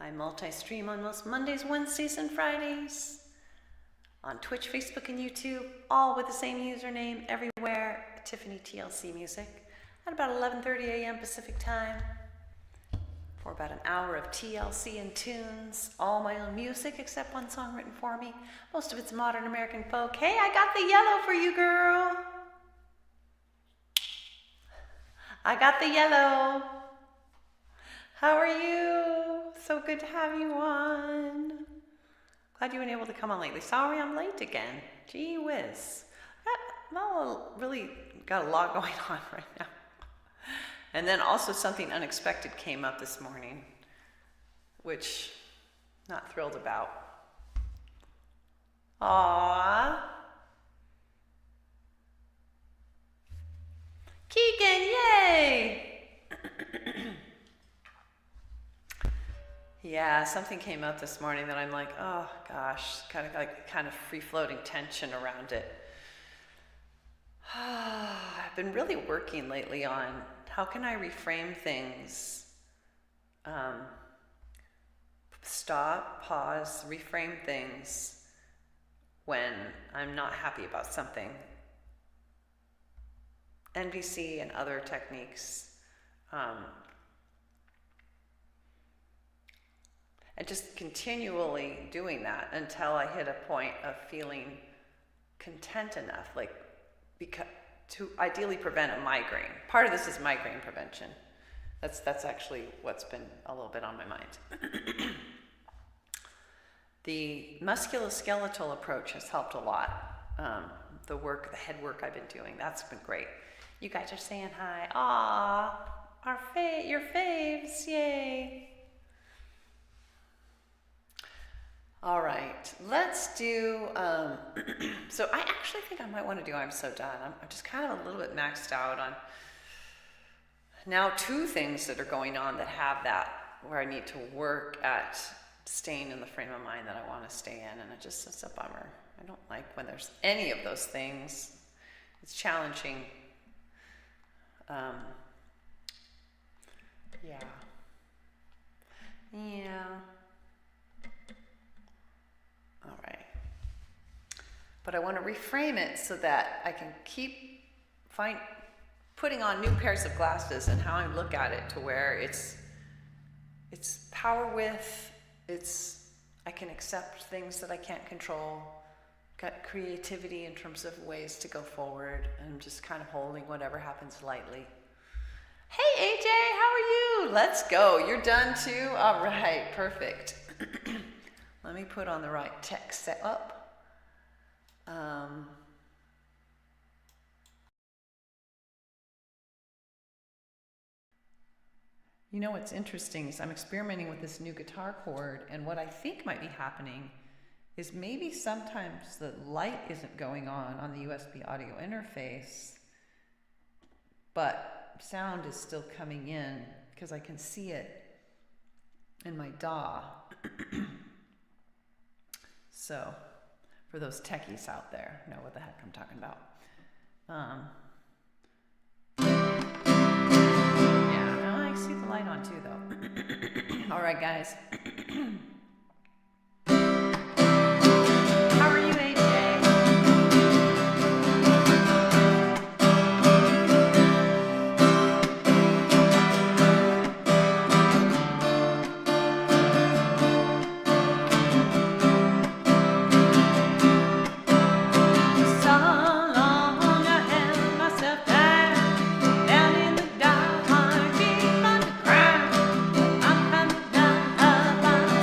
I multi-stream on most Mondays, Wednesdays, and Fridays. On Twitch, Facebook, and YouTube, all with the same username everywhere, TiffanyTLCMusic, at about 11:30 a.m. Pacific time. For about an hour of TLC and tunes, all my own music except one song written for me. Most of it's modern American folk. Hey, I got the yellow for you, girl. I got the yellow. How are you? So good to have you on. Glad you've been able to come on lately. Sorry I'm late again. Gee whiz. Well, really got a lot going on right now. And then also something unexpected came up this morning, which not thrilled about. Aww. Keegan, yay! Yeah, something came up this morning that I'm like, oh gosh, kind of free-floating tension around it. I've been really working lately on how can I reframe things, stop, pause, reframe things when I'm not happy about something. NVC and other techniques, and just continually doing that until I hit a point of feeling content enough, like to ideally prevent a migraine. Part of this is migraine prevention. That's actually what's been a little bit on my mind. The musculoskeletal approach has helped a lot. The head work I've been doing, that's been great. You guys are saying hi. Aw, your faves, yay. All right, let's do, so I actually think I might want to do I'm So Done. I'm just kind of a little bit maxed out on now 2 things that are going on that have that, where I need to work at staying in the frame of mind that I want to stay in, and it's a bummer. I don't like when there's any of those things. It's challenging. Yeah. All right. But I want to reframe it so that I can keep putting on new pairs of glasses and how I look at it to where it's power with, I can accept things that I can't control, got creativity in terms of ways to go forward, and I'm just kind of holding whatever happens lightly. Hey AJ, how are you? Let's go. You're done too? All right, perfect. Let me put on the right tech setup. You know what's interesting is I'm experimenting with this new guitar chord, and what I think might be happening is maybe sometimes the light isn't going on the USB audio interface, but sound is still coming in because I can see it in my DAW. So, for those techies out there, know what the heck I'm talking about. Yeah, I see the light on too, though. All right, guys. How are you, AJ?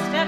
Step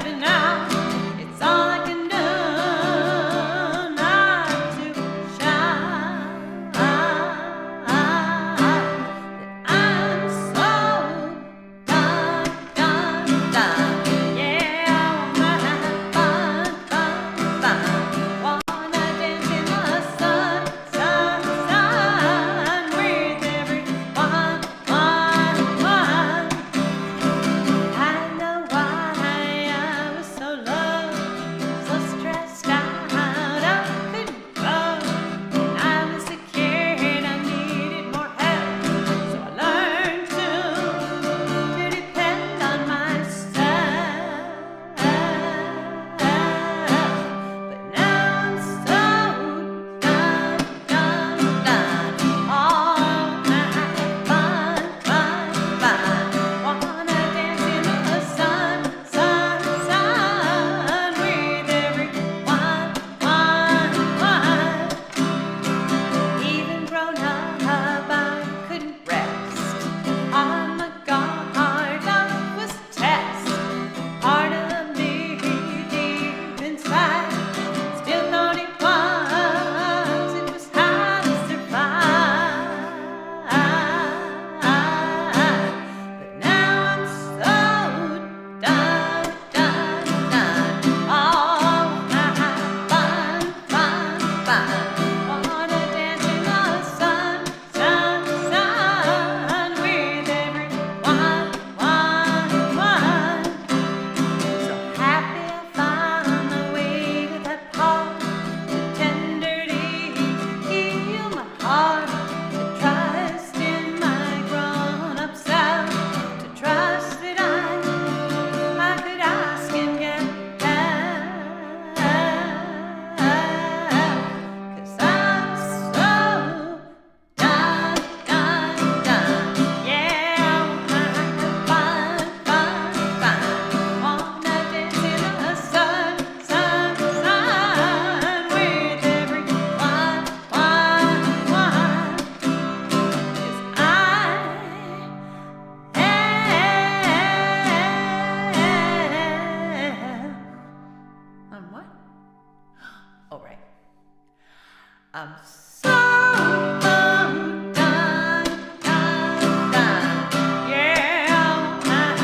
I'm so done, done, done. Yeah, fun,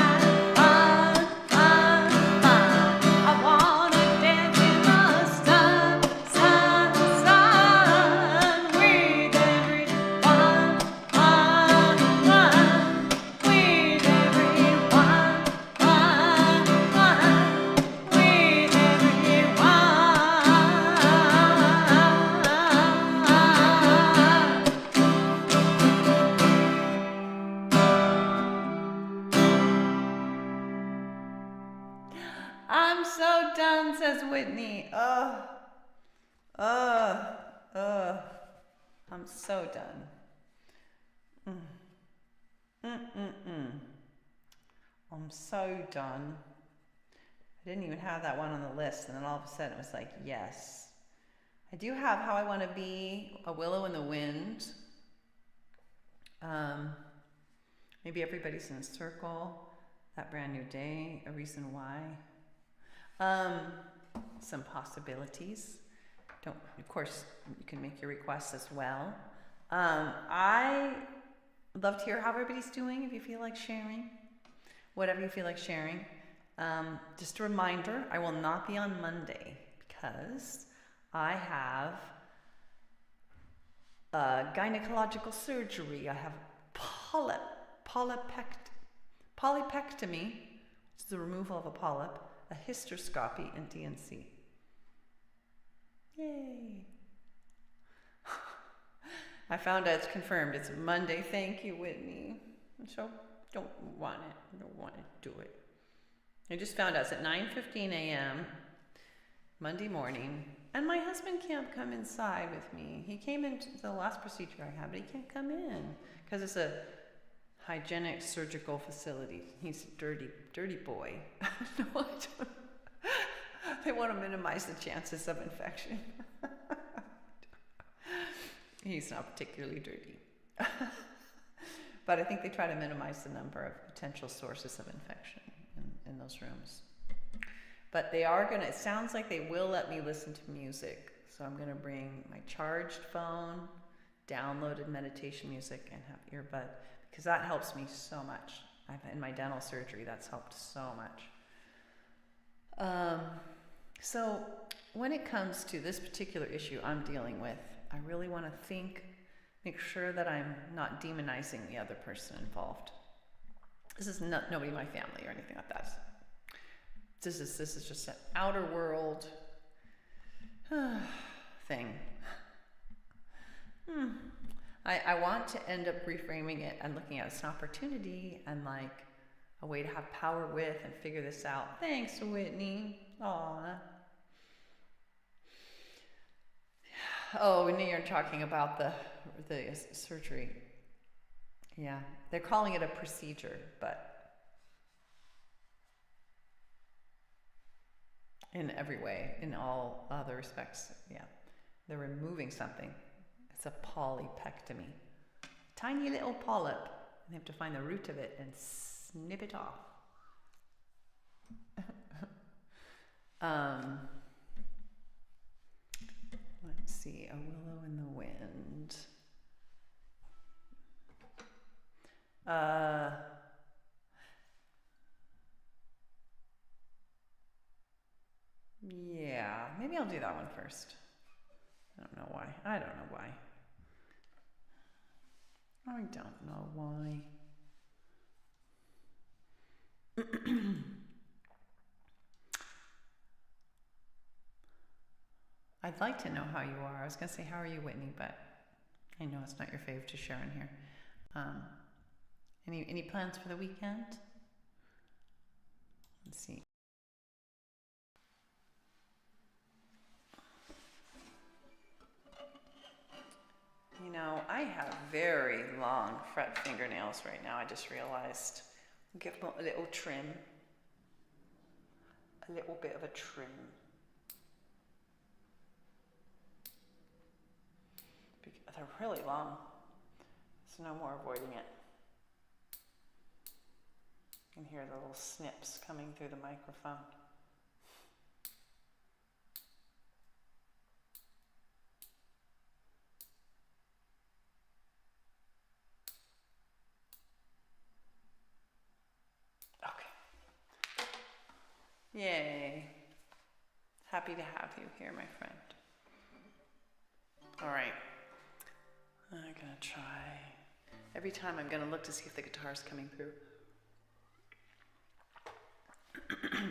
fun, fun. I wanna dance in the sun, sun, sun. With everyone, one, one. With everyone, one, one. With everyone. I'm so done, says Whitney. Ugh. Ugh. Ugh. I'm so done. I'm so done. I didn't even have that one on the list, and then all of a sudden it was like, yes. I do have How I Want to Be, A Willow in the Wind. Maybe Everybody's in a Circle, That Brand New Day, A Reason Why. Some possibilities. Of course, you can make your requests as well. I love to hear how everybody's doing. If you feel like sharing, whatever you feel like sharing. Just a reminder, I will not be on Monday because I have gynecological surgery. I have polypectomy, which is the removal of a polyp, a hysteroscopy, and DNC. Yay. I found out it's confirmed. It's Monday. Thank you, Whitney. So don't want to do it. I just found out it's at 9:15 a.m. Monday morning, and my husband can't come inside with me. He came into the last procedure I had, but he can't come in because it's a hygienic surgical facility. He's a dirty boy. No, I don't. They want to minimize the chances of infection. He's not particularly dirty. But I think they try to minimize the number of potential sources of infection in those rooms. But they are going to, it sounds like they will let me listen to music. So I'm going to bring my charged phone, downloaded meditation music, and have earbud, because that helps me so much. In my dental surgery, that's helped so much. So when it comes to this particular issue I'm dealing with, I really want to make sure that I'm not demonizing the other person involved. This is nobody in my family or anything like that. This is just an outer world thing. I want to end up reframing it and looking at it as an opportunity and like a way to have power with and figure this out. Thanks, Whitney. Aw. Oh, and you're talking about the surgery. Yeah, they're calling it a procedure, but in every way, in all other respects, yeah. They're removing something. It's a polypectomy. Tiny little polyp. And they have to find the root of it and snip it off. Let's see, A Willow in the Wind. Yeah, maybe I'll do that one first. I don't know why. I don't know why. I'd like to know how you are. I was going to say, how are you, Whitney? But I know it's not your fave to share in here. Any plans for the weekend? Let's see. You know, I have very long fret fingernails right now. I just realized. Give them a little trim. A little bit of a trim. They're really long. So no more avoiding it. You can hear the little snips coming through the microphone. Yay. Happy to have you here, my friend. All right. I'm gonna try. Every time I'm gonna look to see if the guitar's coming through.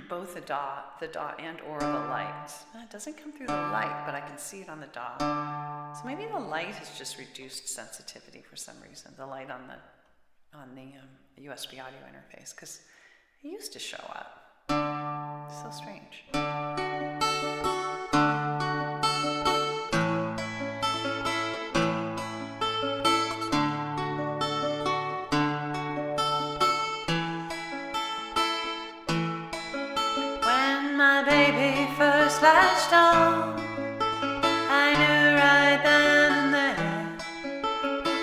Both the DAW and or the light. It doesn't come through the light, but I can see it on the DAW. So maybe the light has just reduced sensitivity for some reason. The light on the USB audio interface, because it used to show up. So strange. When my baby first latched on, I knew right then and there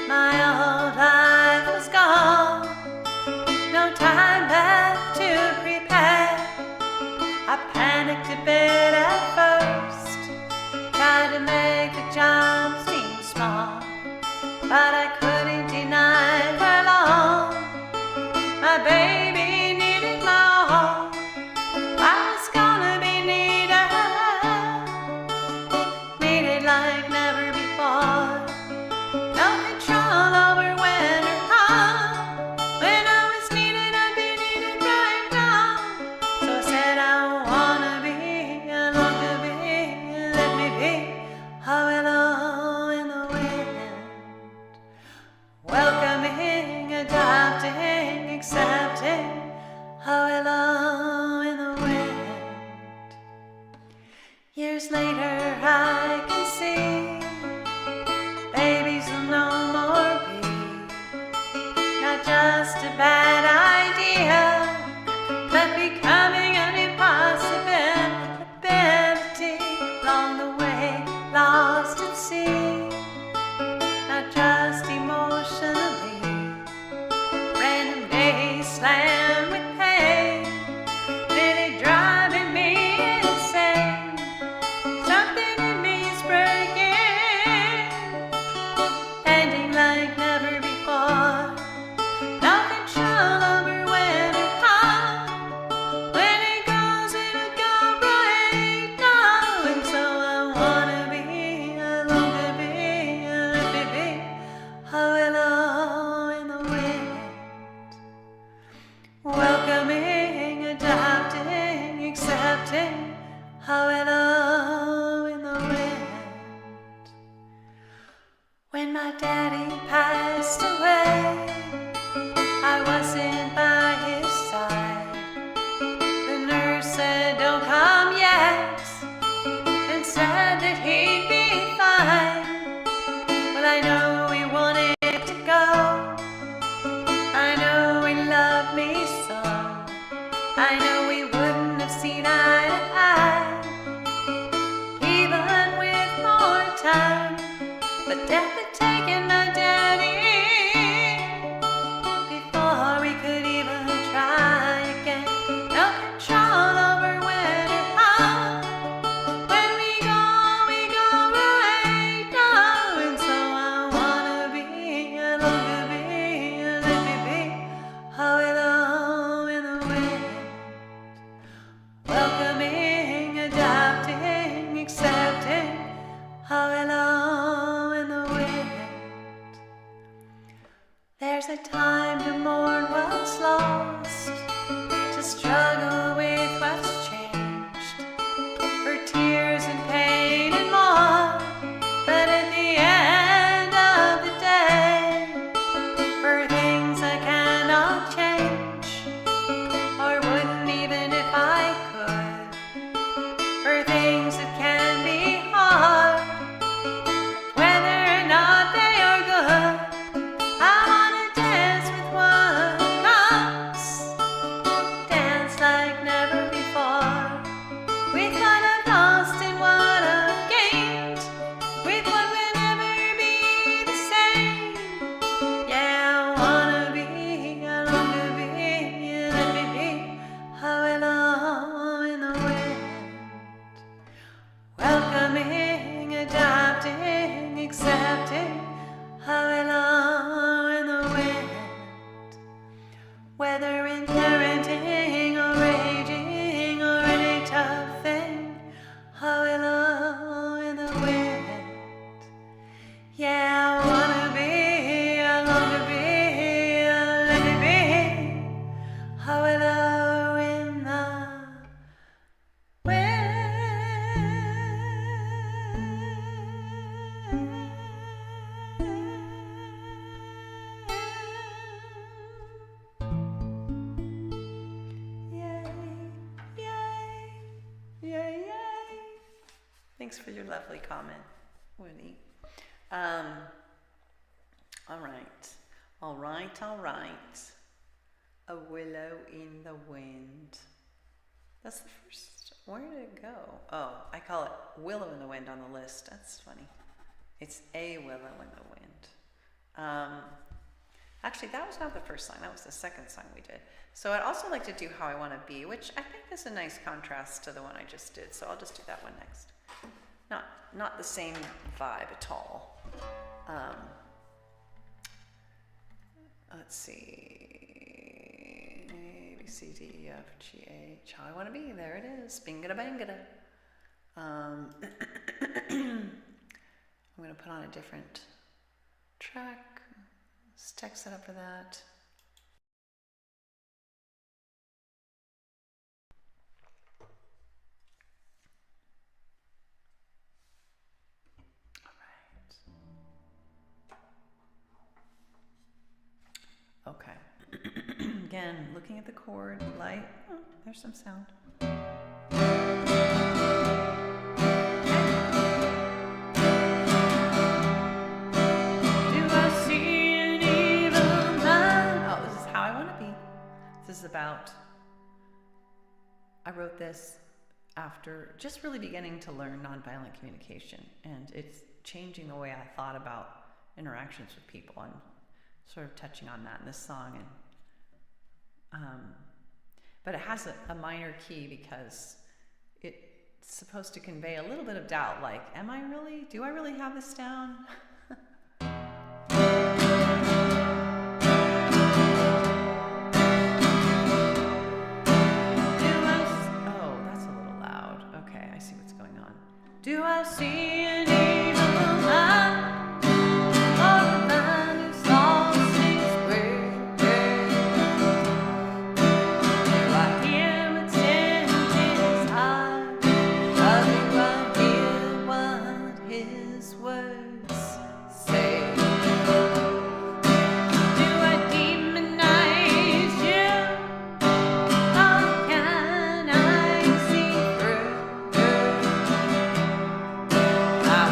my old life was gone. No time left to prepare. I panicked a bit at first, tried to make the job seem small, but I couldn't deny for long. My baby needed more. I was gonna be needed like never before. No control over when or how. When I was needed, I'd be needed right now. So I said I wanna be, I long to be, let me be. Oh, hello in the wind. Welcoming, adopting, accepting. Oh, hello in the wind. Years later I can see babies will no more be not just a bad idea, but becoming an impossibility. Along the way, lost at sea, not just emotionally. Random days slammed with pain, really driving me insane. Something in me is breaking, ending like never before. No control over when or how. When it goes, it'll go right now. And so I wanna be, I long to be, let me be. Oh, hello in the wind. Welcoming, adopting, accepting. Oh, hello in the wind. When my daddy passed away, I wasn't by his side. The nurse said, don't come yet, and said that he'd be fine. Well, I know he wanted to go. I know he loved me so. I know we wouldn't have seen eye to eye, even with more time. But death had taken my daddy before we could even try again. No control over when or how. When we go right now. And so I wanna be, I long to be, let me be. Oh, hello in the wind. Welcoming, Thanks for your lovely comment, Winnie. All right. A willow in the wind. That's the first. Where did it go? Oh, I call it willow in the wind on the list. That's funny. It's a willow in the wind. Actually, that was not the first song. That was the second song we did. So I'd also like to do How I Want to Be, which I think is a nice contrast to the one I just did. So I'll just do that one next. Not the same vibe at all. Let's see. A, B, C, D, E, F, G, H. How I Want to Be. There it is. Bingada bangada. I'm going to put on a different track. Stack set up for that. Okay. Again, looking at the chord, light. Oh, there's some sound. Do I see an evil man? Oh, this is How I Want to Be. This is about, I wrote this after just really beginning to learn nonviolent communication, and it's changing the way I thought about interactions with people, and sort of touching on that in this song. And but it has a minor key because it's supposed to convey a little bit of doubt, like, do I really have this down? Oh, that's a little loud. Okay, I see what's going on. Do I see an evil man? I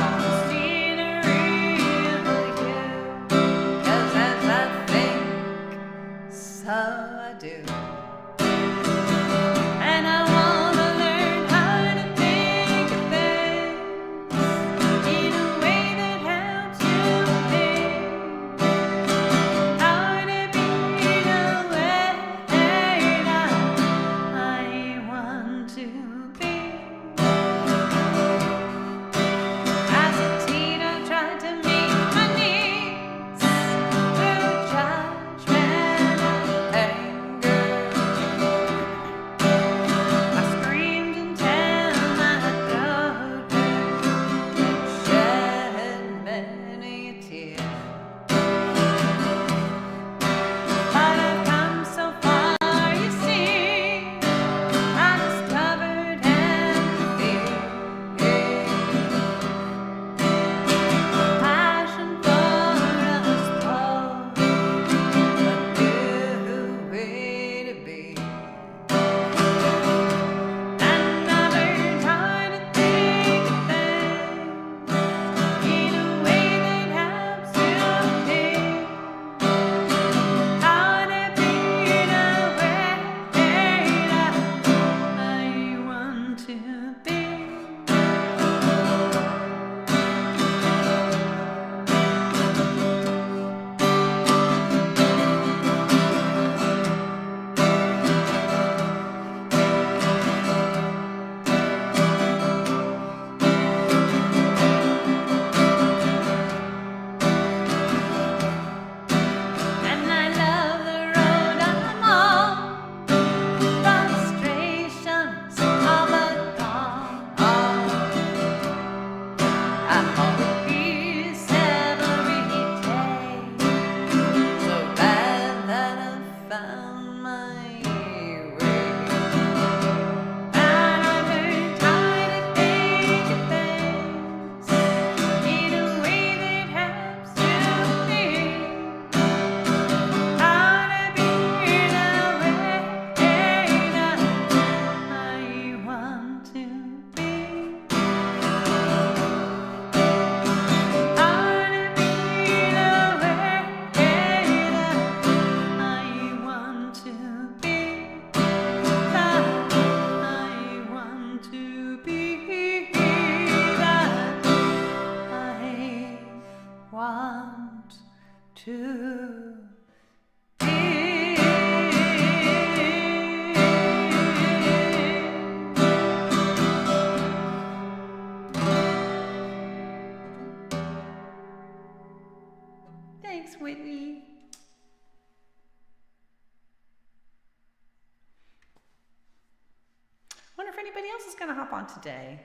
everybody else is going to hop on today.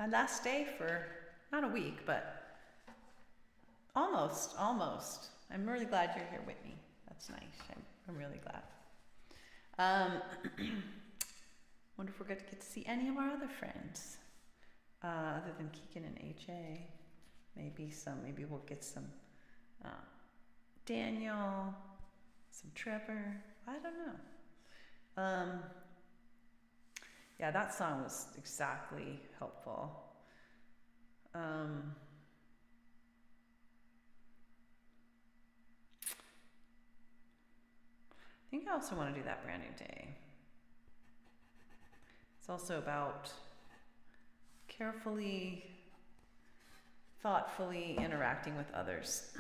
My last day for not a week, but almost. I'm really glad you're here with me. That's nice. I'm really glad. Wonder if we're going to get to see any of our other friends, other than Keegan and HA. Maybe we'll get some Daniel, some Trevor. I don't know. Yeah, that song was exactly helpful. I think I also want to do that Brand New Day. It's also about carefully, thoughtfully interacting with others.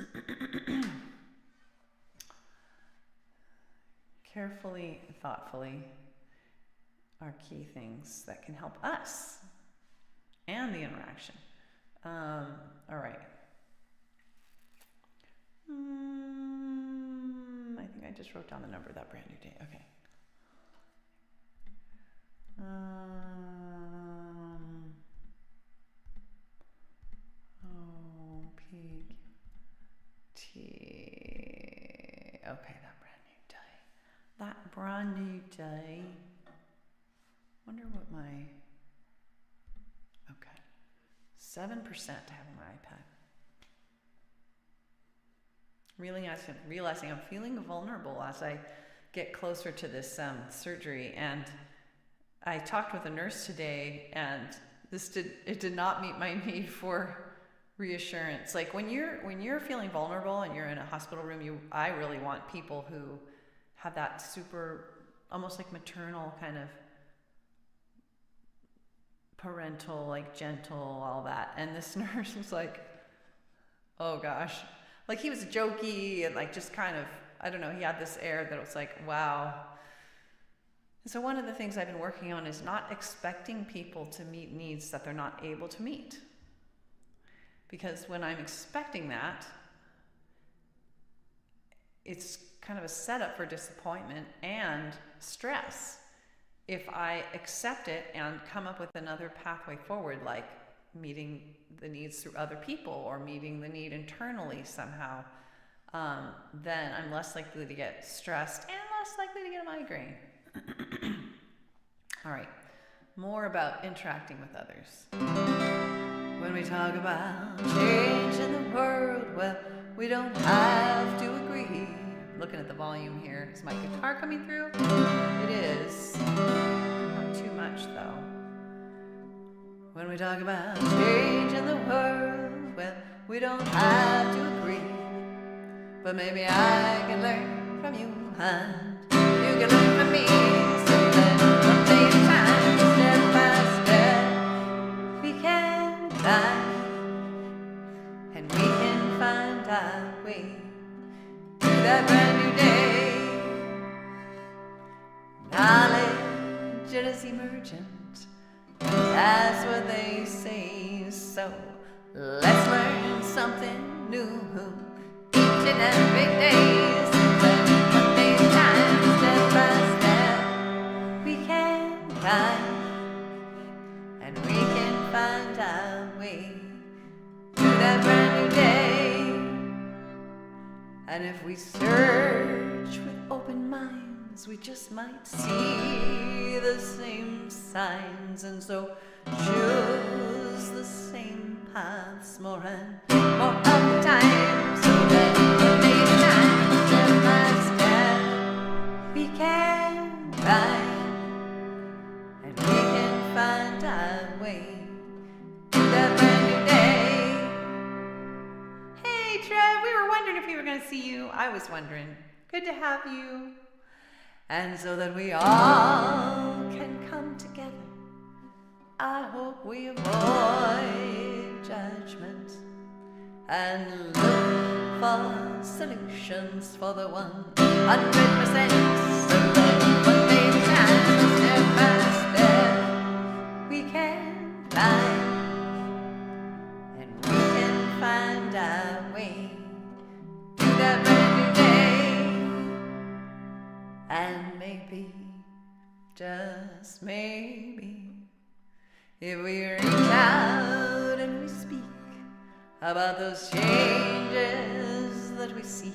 Carefully, thoughtfully are key things that can help us and the interaction. All right. I think I just wrote down the number of that Brand New Day. Okay. P T. Okay, that Brand New Day. That Brand New Day. Wonder what my. Okay. 7% to have on my iPad. Realizing I'm feeling vulnerable as I get closer to this surgery, and I talked with a nurse today, and it did not meet my need for reassurance. Like when you're feeling vulnerable and you're in a hospital room, I really want people who have that super, almost like maternal kind of parental, like gentle, all that. And this nurse was like, oh gosh. Like he was jokey and like just kind of, I don't know, he had this air that was like, wow. And so one of the things I've been working on is not expecting people to meet needs that they're not able to meet. Because when I'm expecting that, it's kind of a setup for disappointment and stress. If I accept it and come up with another pathway forward, like meeting the needs through other people or meeting the need internally somehow, then I'm less likely to get stressed and less likely to get a migraine. All right, more about interacting with others. When we talk about change in the world, well, we don't have to agree. Looking at the volume here. Is my guitar coming through? It is. Not too much though. When we talk about change in the world, well, we don't have to agree. But maybe I can learn from you and you can learn from me. So then one day at a time, step by step, we can climb and we can find our way to that brand new day. Knowledge is emergent, that's what they say. So let's learn something new each and every day. So that one day at a time, step by step, we can climb and we can find our way to that brand new day. And if we search with open minds, we just might see the same signs, and so choose the same paths more and more of the time. So that one day at a time, step by step, we can climb and we can find our way to that brand new day. Hey Trev, we were wondering if we were going to see you. I was wondering. Good to have you. And so that we all can come together, I hope we avoid judgment and look for solutions for the 100%. So that one day at a time, step by step, we can climb and we can find our way to that brand new day. And maybe, just maybe, If we reach out and we speak about those changes that we seek,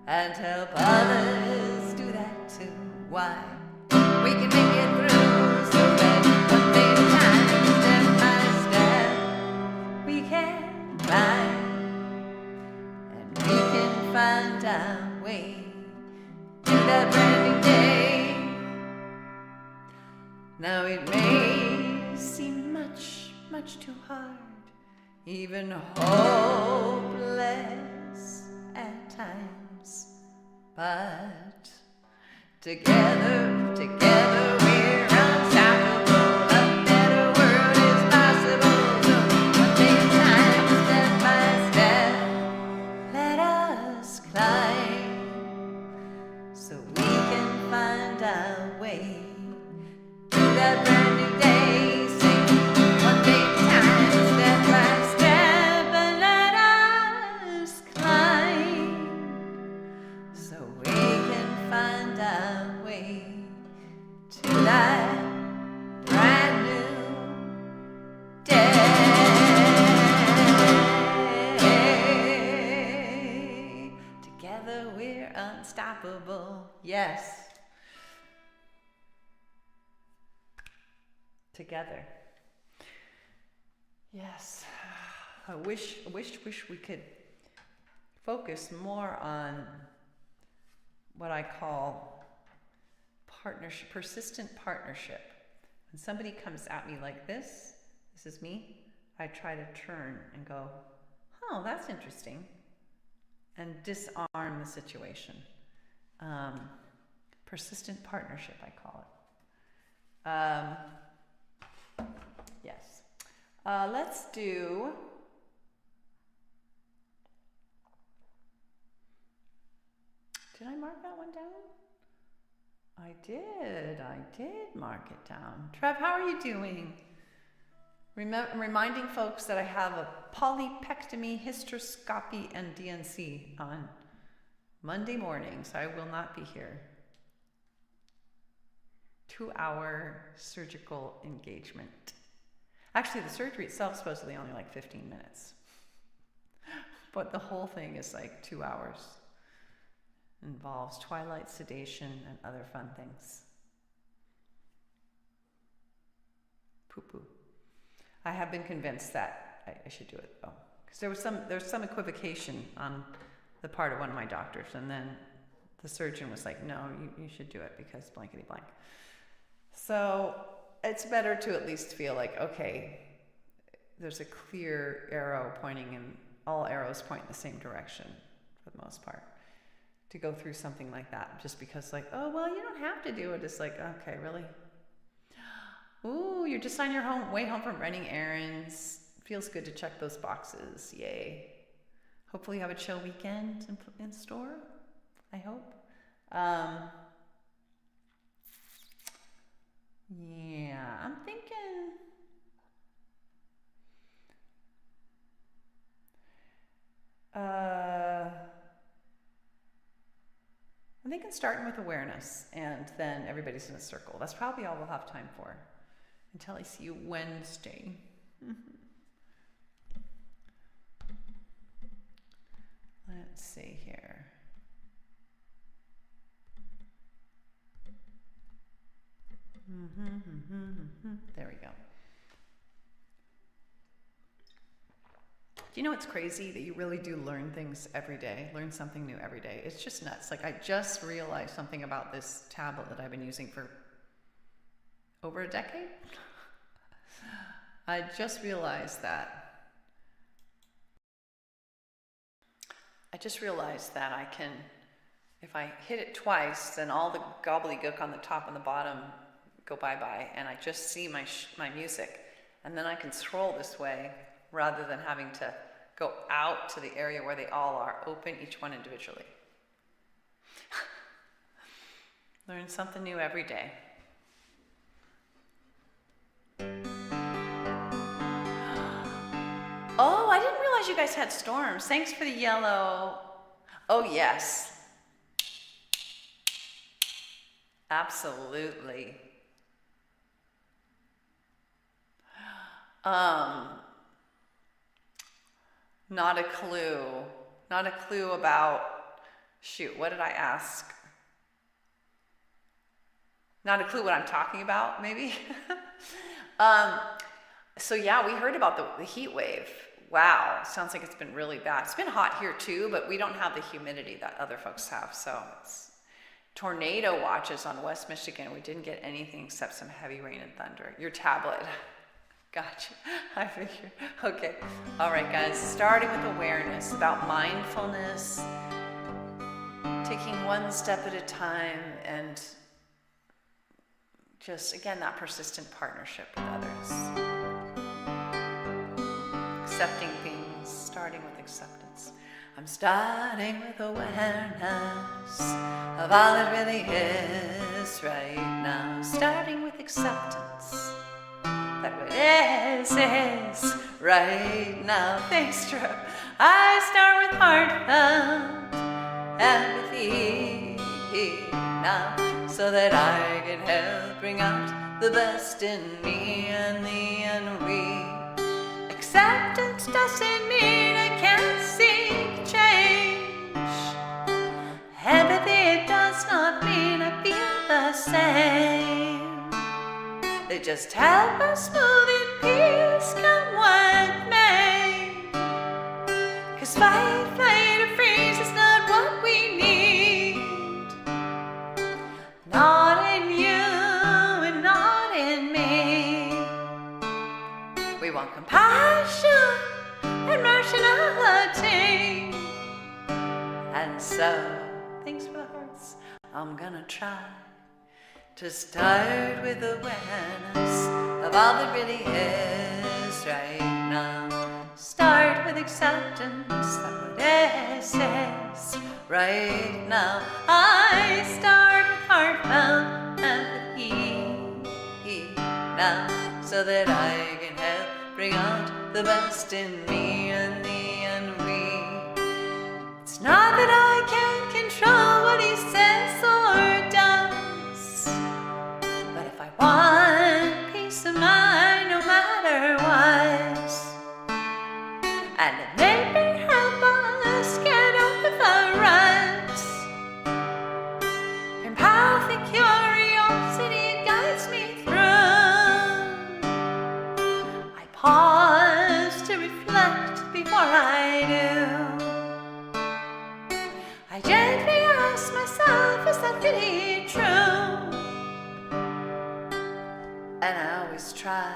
and help others do that too, why? We can make it through, so that one day at a time, step by step, we can climb, and we can find our way to that brand new day. Now it may seem much, much too hard, even hopeless at times, but together we're unstoppable. A better world is possible. So one day at a time, step by step, let us climb, so we can find our way to that brand new day. Sing one day at a time, step by step, and let us climb, so we can find our way to that brand new day. Together we're unstoppable. Yes. Together. Yes. I wish we could focus more on what I call partnership, persistent partnership. When somebody comes at me like this is me, I try to turn and go, oh, that's interesting, and disarm the situation. Persistent partnership, I call it. Yes. Let's do... Did I mark that one down? I did mark it down. Trev, how are you doing? Reminding folks that I have a polypectomy, hysteroscopy, and DNC on Monday morning, so I will not be here. 2-hour surgical engagement. Actually, the surgery itself is supposedly only like 15 minutes. But the whole thing is like 2 hours. Involves twilight sedation and other fun things. Poo-poo. I have been convinced that I should do it though, because there was some equivocation on the part of one of my doctors, and then the surgeon was like, "No, you should do it because blankety blank." So it's better to at least feel like, okay, there's a clear arrow pointing, and all arrows point in the same direction for the most part. To go through something like that, just because like, oh, well, you don't have to do it. It's like, okay, really? Ooh, you're just on your way home from running errands. Feels good to check those boxes. Yay. Hopefully you have a chill weekend in store. I hope. Yeah, I'm thinking... I'm thinking starting with awareness, and then everybody's in a circle. That's probably all we'll have time for until I see you Wednesday. Let's see here. There we go. Do you know what's crazy? That you really do learn things every day, learn something new every day. It's just nuts. Like, I just realized something about this tablet that I've been using for over a decade. I just realized that. I can, if I hit it twice, then all the gobbledygook on the top and the bottom go bye-bye, and I just see my music. And then I can scroll this way rather than having to go out to the area where they all are, open each one individually. Learn something new every day. Oh, I didn't realize you guys had storms. Thanks for the yellow. Oh, yes. Absolutely. Not a clue. Not a clue about, shoot, what did I ask? Not a clue what I'm talking about, maybe? So yeah, we heard about the heat wave. Wow, sounds like it's been really bad. It's been hot here too, but we don't have the humidity that other folks have. So it's tornado watches on West Michigan. We didn't get anything except some heavy rain and thunder. Your tablet. Gotcha. I figured. Okay. All right, guys. Starting with awareness, about mindfulness, taking one step at a time, and just, again, that persistent partnership with others. Accepting things, starting with acceptance. I'm starting with awareness of all that really is right now. Starting with acceptance that what is right now. Thanks, Drew. I start with heartfelt empathy now, so that I can help bring out the best in me and the envy. Acceptance doesn't mean I can't seek change. Empathy does not mean I feel the same. They just help us move in peace, come what may. 'Cause fight, flight, or freeze is not what we need. Not in you and not in me. We want compassion and rationality. And so, thanks for the hearts. I'm gonna try to start with awareness of all that really is right now. Start with acceptance that what is right now. I start with heartfelt empathy now, so that I can help bring out the best in me and the envy. It's not that I can't control what he says or does, but if I want peace of mind no matter what, and it may be help us get over the ruts, empathic curiosity guides me through. I pause to reflect before I do. I gently ask myself, is that really true? And I always try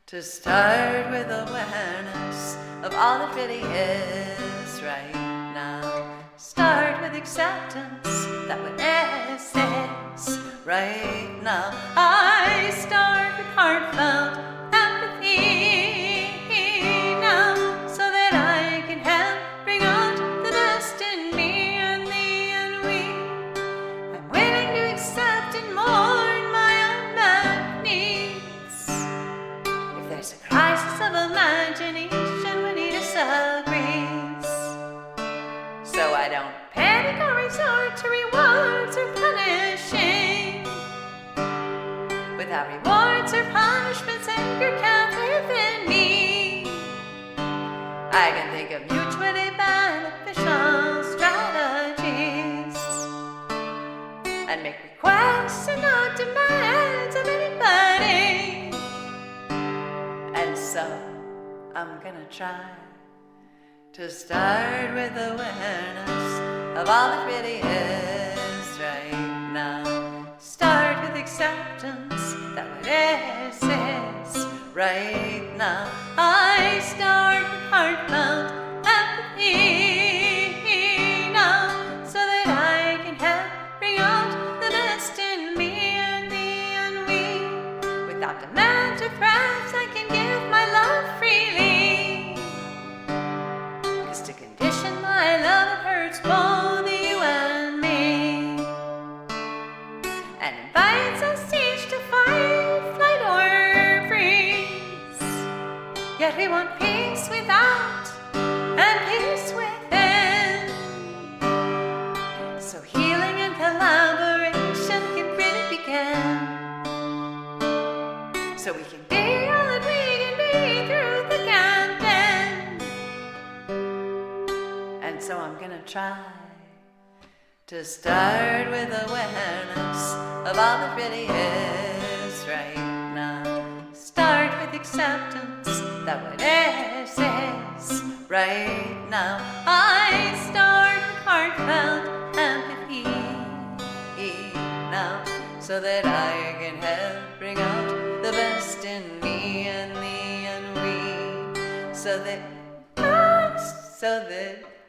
to start with awareness of all that really is right now. Start with acceptance that what is right now. I start with heartfelt empathy now, so that I can help bring out the best in me and the envy. I'm willing to accept and mourn my unmet needs. If there's a crisis of imagination when he disagrees, so I don't panic or resort to rewards or punishing. Without rewards or punishments, anger can't live in me. I can think of mutually beneficial strategies and make requests and not demands of anybody. And so I'm gonna try to start with awareness of all that really is right now. Start with acceptance that what is right now. I start with heartfelt empathy now, so that I can help bring out the best in me and the envy. Without demands or threats, I can give my love freely. 'Cause to condition my love, it hurts both you and me, and invites us each to fight, flight, or freeze. Yet we want peace without and peace within. So healing and collaboration can really begin, so we can be all that we so I'm gonna try to start with awareness of all that really is right now. Start with acceptance that what is right now. I start with heartfelt empathy now, so that I can help bring out the best in me and me and we, so that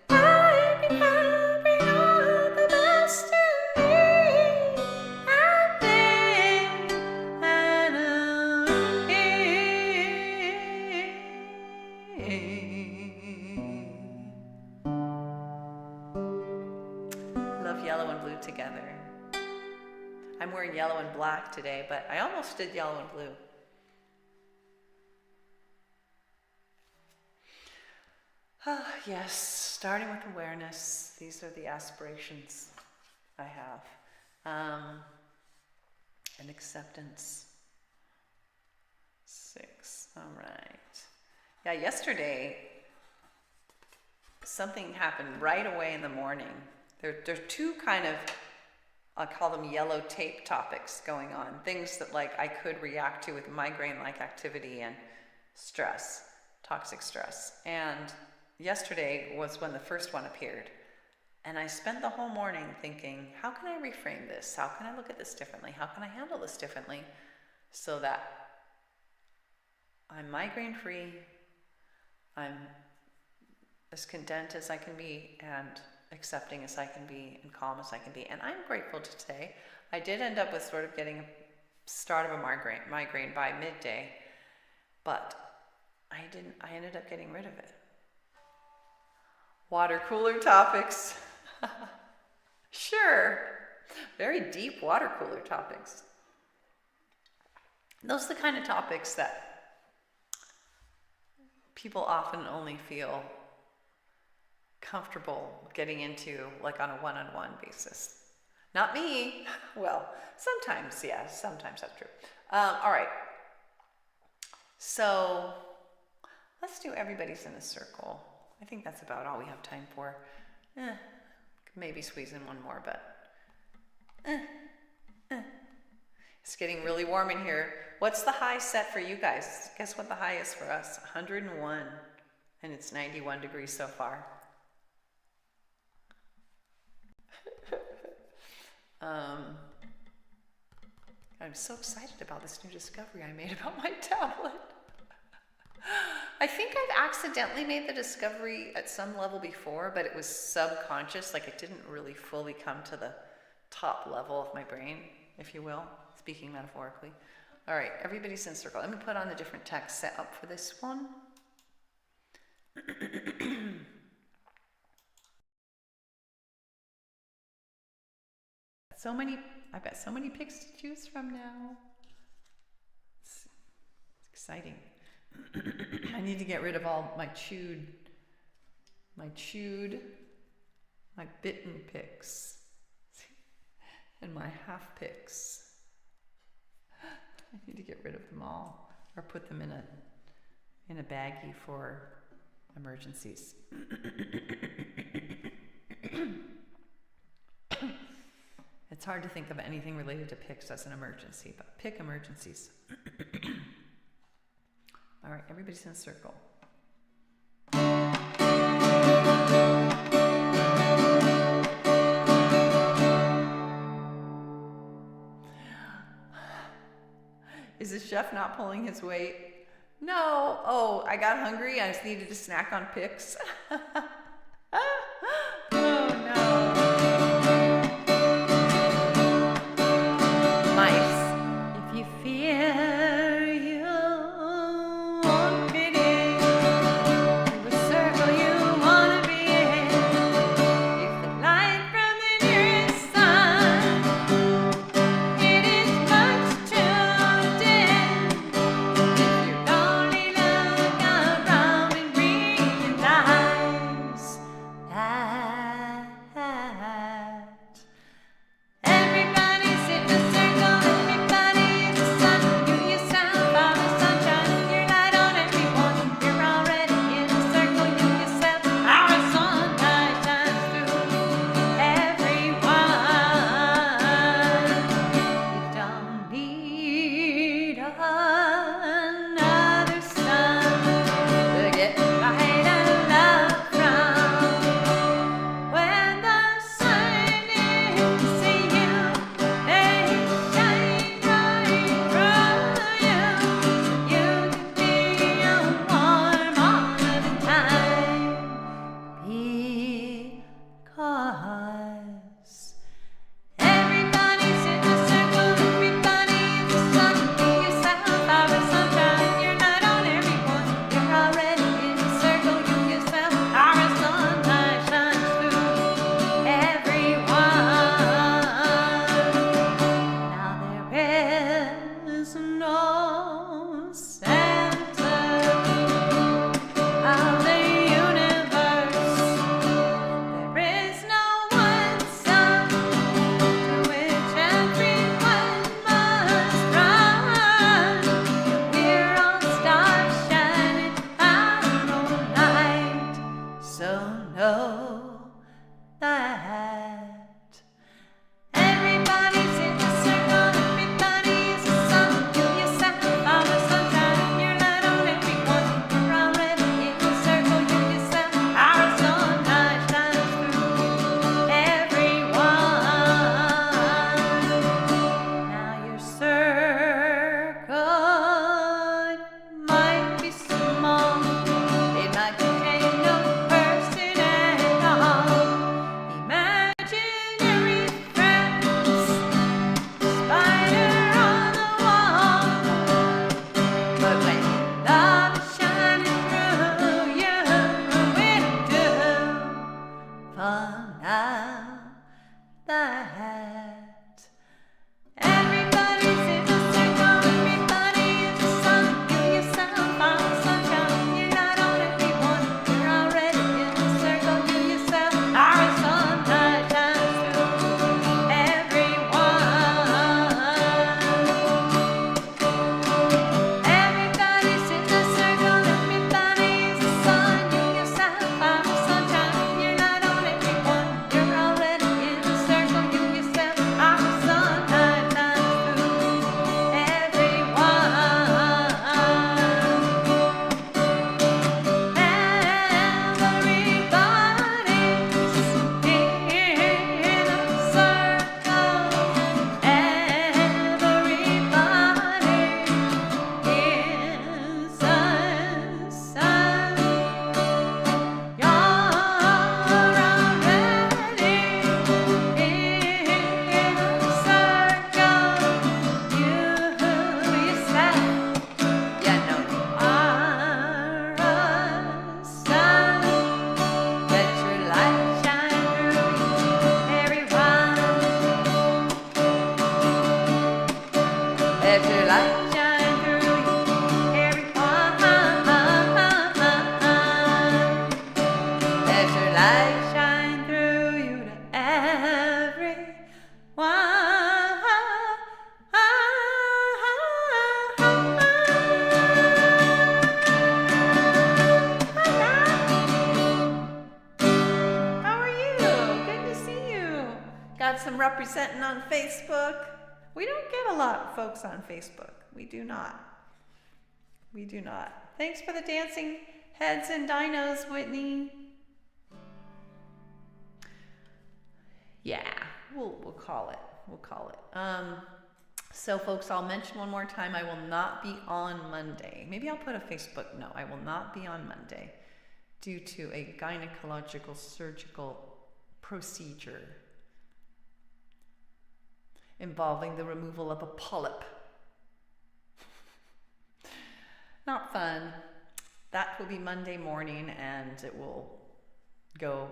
I can help bring out the best in me and love yellow and blue together. I'm wearing yellow and black today, but I almost did yellow and blue. Yes, starting with awareness. These are the aspirations I have. And acceptance. 6, all right. Yeah, yesterday, something happened right away in the morning. There are two kind of, I'll call them yellow tape topics going on. Things that like I could react to with migraine-like activity and stress, toxic stress. And yesterday was when the first one appeared. And I spent the whole morning thinking, how can I reframe this? How can I look at this differently? How can I handle this differently so that I'm migraine-free, I'm as content as I can be, and accepting as I can be, and calm as I can be. And I'm grateful to today. I did end up with sort of getting a start of a migraine by midday, but I ended up getting rid of it. Water cooler topics. Sure. Very deep water cooler topics. Those are the kind of topics that people often only feel comfortable getting into, like on a one-on-one basis. Not me. Well, sometimes, yeah, sometimes that's true. All right. So let's do everybody's in a circle. I think that's about all we have time for. Maybe squeeze in one more, but it's getting really warm in here. What's the high set for you guys? Guess what the high is for us? 101, and it's 91 degrees so far. I'm so excited about this new discovery I made about my tablet. I think I've accidentally made the discovery at some level before, but it was subconscious, like it didn't really fully come to the top level of my brain, if you will, speaking metaphorically. All right, everybody's in circle. Let me put on the different text set up for this one. I've got so many picks to choose from now. It's exciting. I need to get rid of all my bitten picks, and my half picks. I need to get rid of them all, or put them in a baggie for emergencies. It's hard to think of anything related to picks as an emergency, but pick emergencies. All right, everybody's in a circle. Is the chef not pulling his weight? No. Oh, I got hungry. I just needed to snack on picks. representing on Facebook. We don't get a lot of folks on Facebook. We do not. We do not. Thanks for the dancing heads and dinos, Whitney. Yeah, we'll call it. We'll call it. So folks, I'll mention one more time, I will not be on Monday. Maybe I'll put a Facebook note. I will not be on Monday due to a gynecological surgical procedure involving the removal of a polyp. Not fun. That will be Monday morning, and it will go.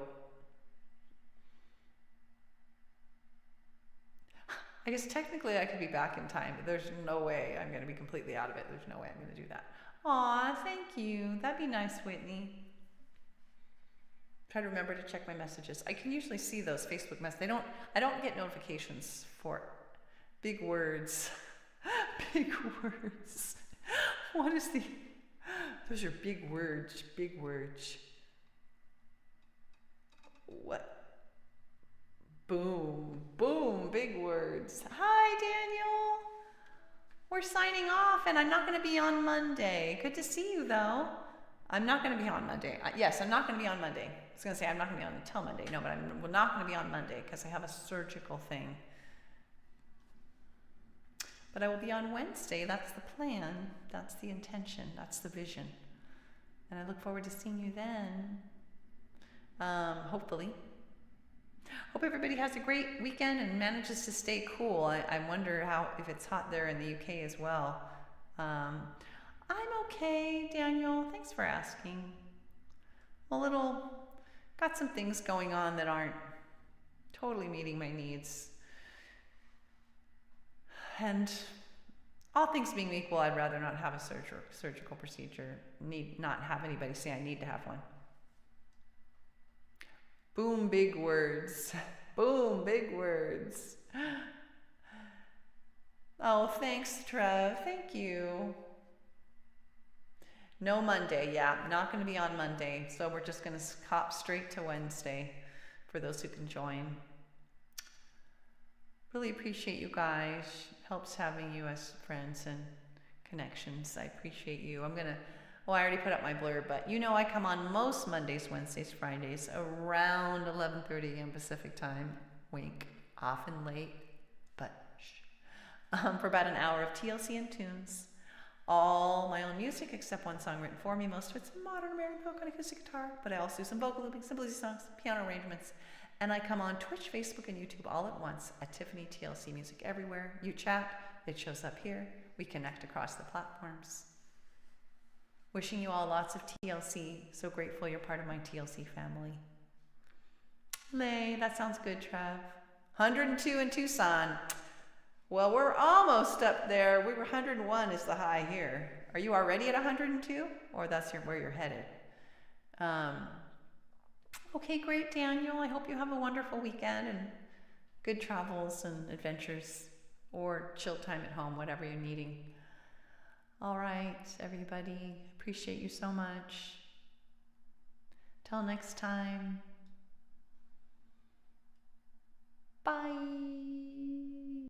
I guess technically I could be back in time, but there's no way I'm going to be completely out of it. There's no way I'm going to do that. Aw, thank you. That'd be nice, Whitney. Try to remember to check my messages. I can usually see those Facebook messages. I don't get notifications for big words. Big words. What is the... Those are big words. Big words. What? Boom. Boom. Big words. Hi, Daniel. We're signing off, and I'm not going to be on Monday. Good to see you, though. I'm not going to be on Monday. Yes, I'm not going to be on Monday. I was going to say I'm not going to be on until Monday. No, but I'm not going to be on Monday because I have a surgical thing. But I will be on Wednesday. That's the plan. That's the intention. That's the vision. And I look forward to seeing you then. Hopefully. Hope everybody has a great weekend and manages to stay cool. I wonder if it's hot there in the UK as well. I'm okay, Daniel. Thanks for asking. Got some things going on that aren't totally meeting my needs. And all things being equal, I'd rather not have a surgical procedure. Not have anybody say I need to have one. Boom, big words. Boom, big words. Oh, thanks, Trev. Thank you. No Monday. Yeah, not going to be on Monday. So we're just going to hop straight to Wednesday for those who can join. Really appreciate you guys. Helps having you as friends and connections. I appreciate you. I already put up my blurb, but you know I come on most Mondays, Wednesdays, Fridays around 11:30 a.m. Pacific time. Wink. Often late, but shh. For about an hour of TLC and tunes. All my own music except one song written for me. Most of it's modern American folk on acoustic guitar, but I also do some vocal looping, some bluesy songs, piano arrangements. And I come on Twitch, Facebook, and YouTube all at once at TiffanyTLCMusic everywhere. You chat, it shows up here. We connect across the platforms. Wishing you all lots of TLC. So grateful you're part of my TLC family. Lay, that sounds good, Trev. 102 in Tucson. Well, we're almost up there. We were 101 is the high here. Are you already at 102? Or that's where you're headed? Okay, great, Daniel. I hope you have a wonderful weekend and good travels and adventures or chill time at home, whatever you're needing. All right, everybody. Appreciate you so much. Till next time. Bye.